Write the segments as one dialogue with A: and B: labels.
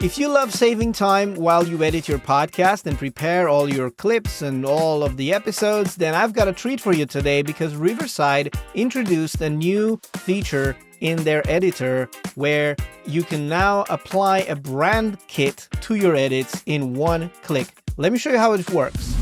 A: If you love saving time while you edit your podcast and prepare all your clips and all of the episodes, then I've got a treat for you today because Riverside introduced a new feature in their editor where you can now apply a brand kit to your edits in one click. Let me show you how it works.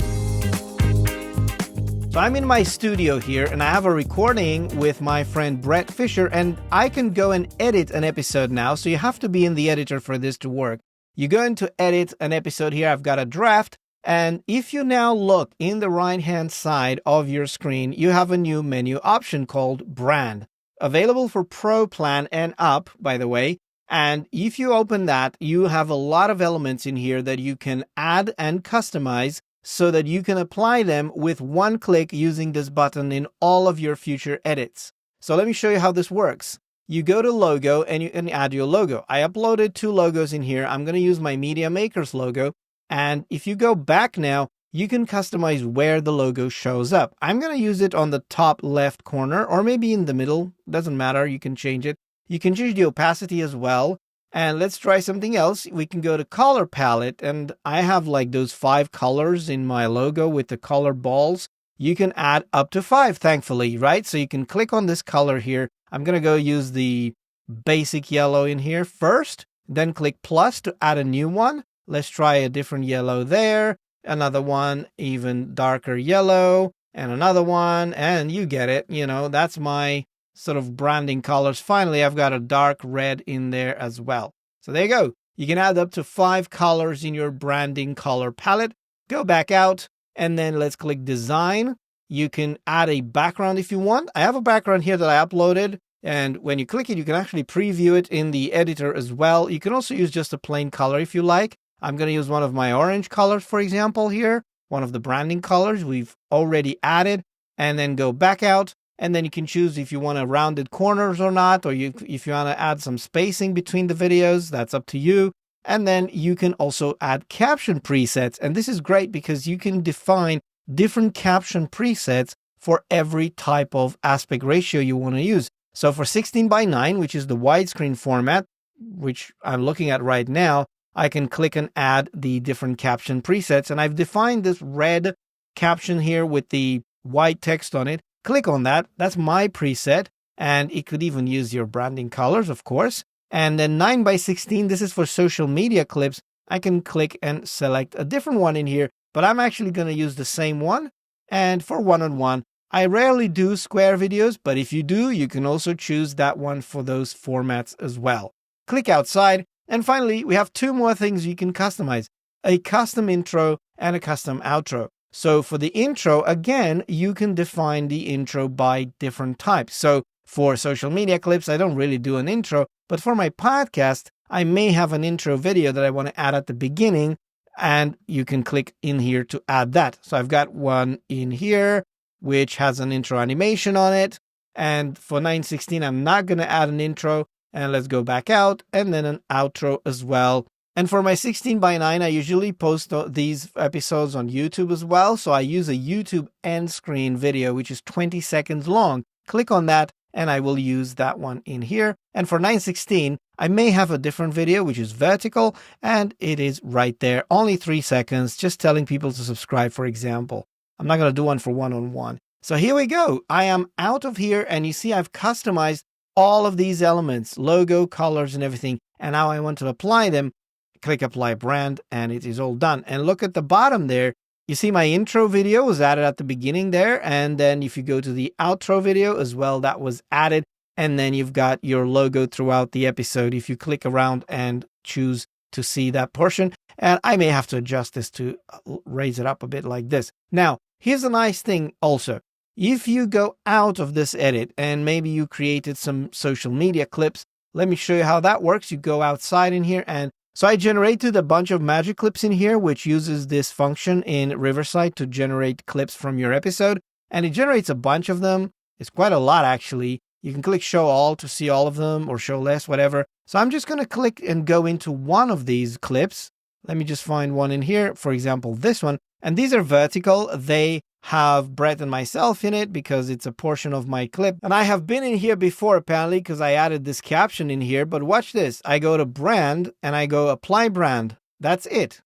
A: So I'm in my studio here and I have a recording with my friend Brett Fisher, and I can go and edit an episode now. So you have to be in the editor for this to work. You go into edit an episode here. I've got a draft. And if you now look in the right-hand side of your screen, you have a new menu option called brand, available for Pro plan and up, by the way. And if you open that, you have a lot of elements in here that you can add and customize so that you can apply them with one click using this button in all of your future edits. So let me show you how this works. You go to logo and you can add your logo. I uploaded 2 logos in here. I'm going to use my Media Makers logo. And if you go back now, you can customize where the logo shows up. I'm going to use it on the top left corner or maybe in the middle. Doesn't matter. You can change it. You can change the opacity as well. And let's try something else. We can go to color palette, and I have like those 5 colors in my logo with the color balls. You can add up to 5, thankfully, right? So you can click on this color here. I'm going to go use the basic yellow in here first, then click plus to add a new one. Let's try a different yellow there, another one, even darker yellow, and another one, and you get it. You know, that's my sort of branding colors. Finally, I've got a dark red in there as well. So there you go. You can add up to 5 colors in your branding color palette. Go back out and then let's click design. You can add a background if you want. I have a background here that I uploaded, and when you click it, you can actually preview it in the editor as well. You can also use just a plain color if you like. I'm going to use one of my orange colors, for example, here, one of the branding colors we've already added, and then go back out. And then you can choose if you want rounded corners or not, or if you want to add some spacing between the videos, that's up to you. And then you can also add caption presets. And this is great because you can define different caption presets for every type of aspect ratio you want to use. So for 16:9, which is the widescreen format, which I'm looking at right now, I can click and add the different caption presets. And I've defined this red caption here with the white text on it. Click on that. That's my preset. And it could even use your branding colors, of course. And then 9:16, this is for social media clips. I can click and select a different one in here, but I'm actually going to use the same one. And for one-on-one, I rarely do square videos, but if you do, you can also choose that one for those formats as well. Click outside. And finally, we have 2 more things you can customize, a custom intro and a custom outro. So for the intro, again, you can define the intro by different types. So for social media clips, I don't really do an intro, but for my podcast, I may have an intro video that I want to add at the beginning, and you can click in here to add that. So I've got one in here, which has an intro animation on it. And for 9:16, I'm not going to add an intro. And let's go back out and then an outro as well. And for my 16:9, I usually post these episodes on YouTube as well. So I use a YouTube end screen video, which is 20 seconds long. Click on that and I will use that one in here. And for 9:16, I may have a different video, which is vertical, and it is right there. Only 3 seconds, just telling people to subscribe, for example. I'm not going to do one for one-on-one. So here we go. I am out of here, and you see I've customized all of these elements, logo, colors, and everything. And now I want to apply them. Click apply brand, and it is all done. And look at the bottom there. You see my intro video was added at the beginning there. And then if you go to the outro video as well, that was added. And then you've got your logo throughout the episode if you click around and choose to see that portion. And I may have to adjust this to raise it up a bit like this. Now, here's a nice thing also. If you go out of this edit and maybe you created some social media clips, let me show you how that works. You go outside in here, and so I generated a bunch of magic clips in here, which uses this function in Riverside to generate clips from your episode. And it generates a bunch of them. It's quite a lot, actually. You can click show all to see all of them, or show less, whatever. So I'm just going to click and go into one of these clips. Let me just find one in here. For example, this one. And these are vertical. They have Brett and myself in it because it's a portion of my clip. And I have been in here before, apparently, because I added this caption in here. But watch this. I go to brand and I go apply brand. That's it.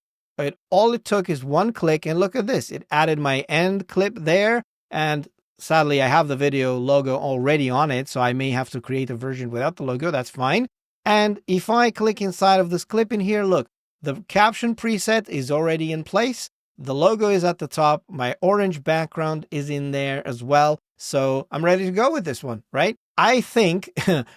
A: All it took is one click, and look at this. It added my end clip there, and sadly I have the video logo already on it, so I may have to create a version without the logo. That's fine. And if I click inside of this clip in here, look, the caption preset is already in place. The logo is at the top. My orange background is in there as well. So I'm ready to go with this one, right? I think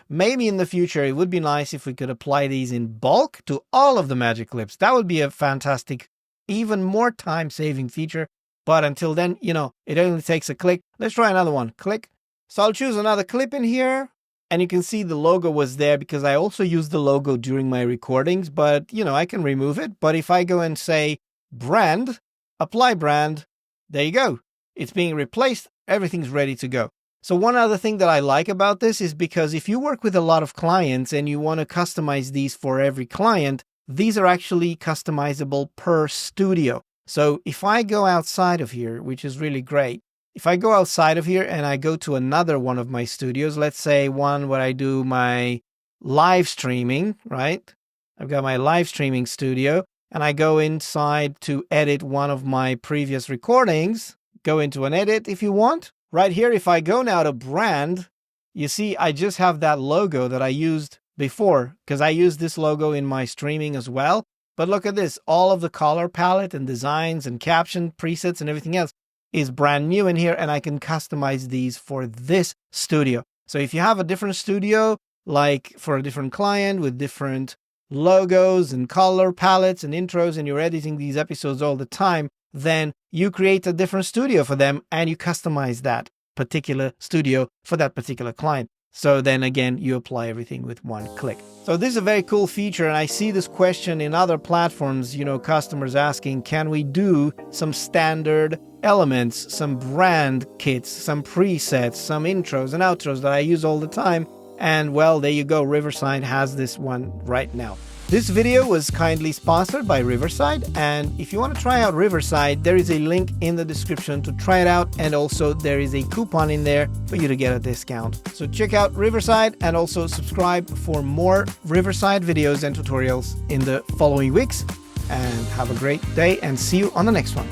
A: maybe in the future, it would be nice if we could apply these in bulk to all of the magic clips. That would be a fantastic, even more time-saving feature. But until then, it only takes a click. Let's try another one. Click. So I'll choose another clip in here. And you can see the logo was there because I also used the logo during my recordings. But, I can remove it. But if I go and say brand, apply brand, there you go. It's being replaced. Everything's ready to go. So one other thing that I like about this is because if you work with a lot of clients and you want to customize these for every client, these are actually customizable per studio. So if I go outside of here, which is really great, if I go outside of here and I go to another one of my studios, let's say one where I do my live streaming, right? I've got my live streaming studio and I go inside to edit one of my previous recordings. Go into an edit if you want. Right here, if I go now to brand, you see I just have that logo that I used before because I used this logo in my streaming as well. But look at this. All of the color palette and designs and caption presets and everything else is brand new in here, and I can customize these for this studio. So if you have a different studio, like for a different client with different logos and color palettes and intros, and you're editing these episodes all the time, then you create a different studio for them and you customize that particular studio for that particular client. So then again, you apply everything with one click. So this is a very cool feature, and I see this question in other platforms, customers asking, can we do some standard elements, some brand kits, some presets, some intros and outros that I use all the time? And well, there you go. Riverside has this one right now. This video was kindly sponsored by Riverside, and if you want to try out Riverside, there is a link in the description to try it out, and also there is a coupon in there for you to get a discount. So check out Riverside and also subscribe for more Riverside videos and tutorials in the following weeks, and have a great day and see you on the next one.